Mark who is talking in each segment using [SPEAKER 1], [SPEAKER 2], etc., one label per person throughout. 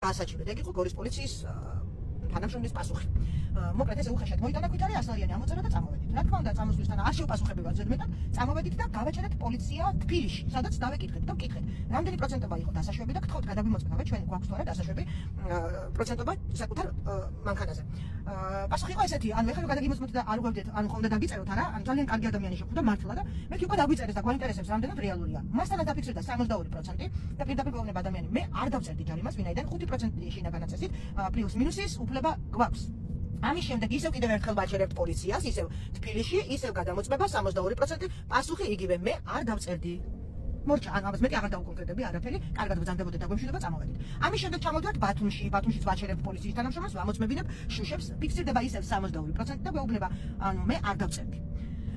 [SPEAKER 1] Გასაჩივრად ეგ იყო გორის პოლიციის თანამშრომლის პასუხი. მოკლედ ესე უხეშად მოიტანა ქვითარი 100 ლარიანი ამოწერა და წამოვედით. რა თქმა უნდა, წამოსვლისთან არ შეუპასუხებია ზედმეტად, წამოვედით და გავაჩერეთ პოლიცია თბილისში, სადაც დავეკითხეთ და ვკითხეთ. რამდენი პროცენტობა იყო დასაშვები და გთხოვთ გადაგვიმოწმებათ, ჩვენ გვაქვს თუ არა დასაშვები პროცენტობა საკუთარ მანქანაზე. პასუხი იყო ესეთი, ანუ ეხლა რომ გადაგიმოწმოთ და არ უღვევდეთ, ანუ ხომ და დაგიწეროთ არა? ანუ ძალიან კარგი ადამიანი შეხვდა მართლა და მე უკვე დაგვიწერეს და გვაინტერესებს რამდენად რეალურია. მასთან დაფიქსირდა 62% და პირდაპირ გვეუბნება ადამიანი, მე არ დავწერდი ჯარიმას, ვინაიდან 5% შინა განაწესით პლუს მინუსის უფლება გვაქვს. ამის შემდეგ ისევ კიდევ ერთხელ ვაჩერებთ პოლიციას, ისევ თბილისში, ისევ გადამოწმება 62%, პასუხი იგივე, მე არ დავწერდი. მორჩა, ანუ ამას მეტი აღარ დავკონკრეტები არაფერი, კარგად ვბრძანდებოდეთ და გვემშვიდობა წამოვედით. ამის შემდეგ ჩამოვდივართ ბათუმშიც ვაჩერებთ პოლიციის თანამშრომელს, ვამოწმებინებ შუშებს, ფიქსირდება ისევ 62% და გვეუბნება, ანუ მე არ დავწერდი.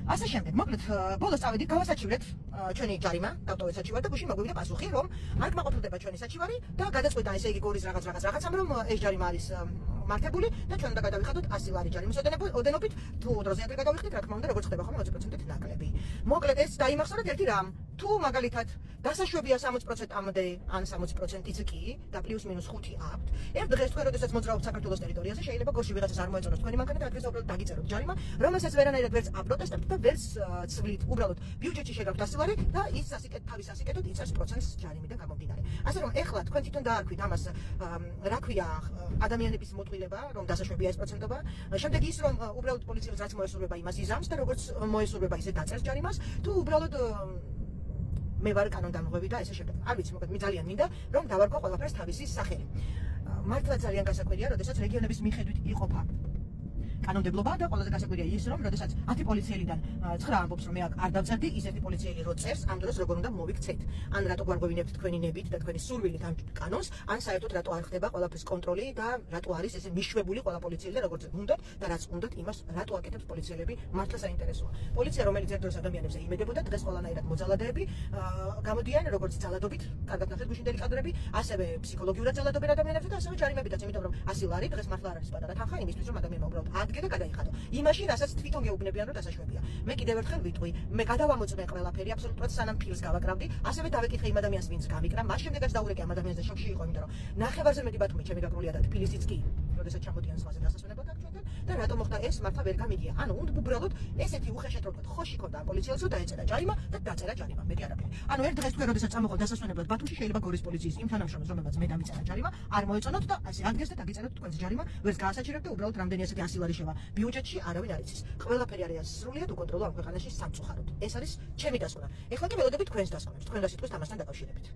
[SPEAKER 1] ასე შემდეგ, მოკლედ, ბოლოს წავედით, გავასაჩივრეთ ჩვენი ჯარიმა, დავტოვეთ საჩივარი და გუშინ მოგვივიდა პასუხი, რომ არ გმაყოფილდება ჩვენი საჩივარი და გადაწყვიტა ესე იგი გორის რაღაცამ, რომ ეს ჯარიმა არის მართებული და ჩვენ უნდა გადავიხადოთ 100 ლარი ჯარიმის ოდენობით, თუ დროზე ადრე გადავიხდით, რა თქმა უნდა, როგორც ხდება ხოლმე 20%-ით ნაკლები. მოკლედ, ეს დაიმახსოვრეთ ერთი რამ, თუ მაგალითად დასაშვებია 60%-მდე ან 60%-იც კი და პლუს მინუს 5 აქვთ, ერთ დღეს თქვენ როდესაც მოძრაობთ საქართველოს ტერიტორიაზე, შეიძლება გორში ვიღაცას არ მოეწონოს თქვენი მანქანა და ადგილზე უბრალოდ დაგიწეროთ ჯარიმა, რომელსაც ვერანაირად ვერც აპროტესტებთ და ვერც ცვლით, უბრალოდ ბიუჯეტში შეგაქვთ 100 ლარი და ის თავის ასიკეთოთ იწერს პროცენტს ჯარიმიდან გამომდინარე. ასე რომ ეხლა თქვენ თვითონ დაარქვით ამას, რა ქვია, ადამიანების მოტყილება, რომ დასაშვებია ეს პროცენტობა, შემდეგ ის რომ უბრალოდ პოლიციას რაც მოესურვება იმას იზამს და როგორც მოესურვება ისე დაწერს ჯარიმას, თუ უბრალოდ მე ვარ კანონდამღვევი და ესე შემდეგ. არ ვიცი, მოკლედ მე ძალიან მინდა რომ დავარქვა ყველაფერს თავისი სახელი. მართლა ძალიან გასაკვირია, როდესაც რეგიონების მიხედვით იყოფა კანონმდებლობა და ყველაზე გასაკვირია ის რომ როდესაც 10 პოლიციელიდან 9 ამბობს რომ მე არ დავწერდი, ის ერთი პოლიციელი რო წერს, ამ დროს როგორ უნდა მოვიქცეთ. ან რატო გვარგვევინებთ თქვენი ნებით და თქვენი სურვილით ამ კანონს, ან საერთოდ რატო არ ხდება ყველაფრის კონტროლი და რატო არის ესე მიშვებული ყველა პოლიციელი და როგორც უნდათ და რაც უნდათ იმას რატო აკეთებს პოლიციელები, მართლა საინტერესოა. პოლიცია რომელიც ერთ დროს ადამიანებზე იმედებოდა, დღეს ყველანაირად მოძალადეები გამოდიან როგორც ძალადობით, კარგად ნახეთ გუშინდელი კადრები, ასევე ფსიქოლოგიურად ძალადობენ ადამიანებზე და ასევე ჯარიმებითაც, იმიტომ რომ 100 ლარი დღეს მართლა არ არის პატარა თანხა იმისთვის რომ ადამიანმა უბრალოდ და გადაიხადო. იმაში, რასაც თვითონ გეუბნებიან, რომ დასაშვებია. მე კიდევ ერთხელ ვიტყვი, მე გადავამოწმე ყველაფერი, აბსოლუტურად სანამ ფილს გავაკრავდი, ასევე დავეკითხე იმ ადამიანს, ვინც გამიკრა, მას შემდეგაც დაურეკე ამ ადამიანზე შოკში იყო, იმიტომ რომ ნახევარზე მეტი ბათუმი ჩემი გაკრულია და თბილისიც კი, როდესაც ჩამოდიან ზღვაზე დასასვენებლად აქ ჩვენთან და რატომ მოხდა ეს, მართლა ვერ გამიგია. ანუ უბრალოდ ესეთი უხეშად რომ ვთქვათ, ხოში ქონდა ამ პოლიციელს, რომ დაეწერა ჯარიმა და დაწერა ჯარიმა, მეტი არაფერი. ანუ ერთ დღეს თქვენ როდესაც წამოყავთ დასასვენებლად ბათუმში, შეიძლება გორის პოლიციის იმ თანამშრომელს, რომელმაც მე დამიწერა ჯარიმა, არ მოეწონოთ და ასე ადგეს და დაგიწეროთ თქვენს ჯარიმა, ვერც გაასაჩერებთ და უბრალოდ რამდენი ასეთი 100 ლარი შევა ბიუჯეტში არავინ არ იცის. ყველაფერი არის სრულიად უკონტროლო ამ ქვეყანაში სამწუხაროდ. ეს არის ჩემი დასკვნა. ეხლა კი ველოდებით თქვენს დასკვნებს, თქვენ რა სიტყვის ამასთან დაკავშირებით.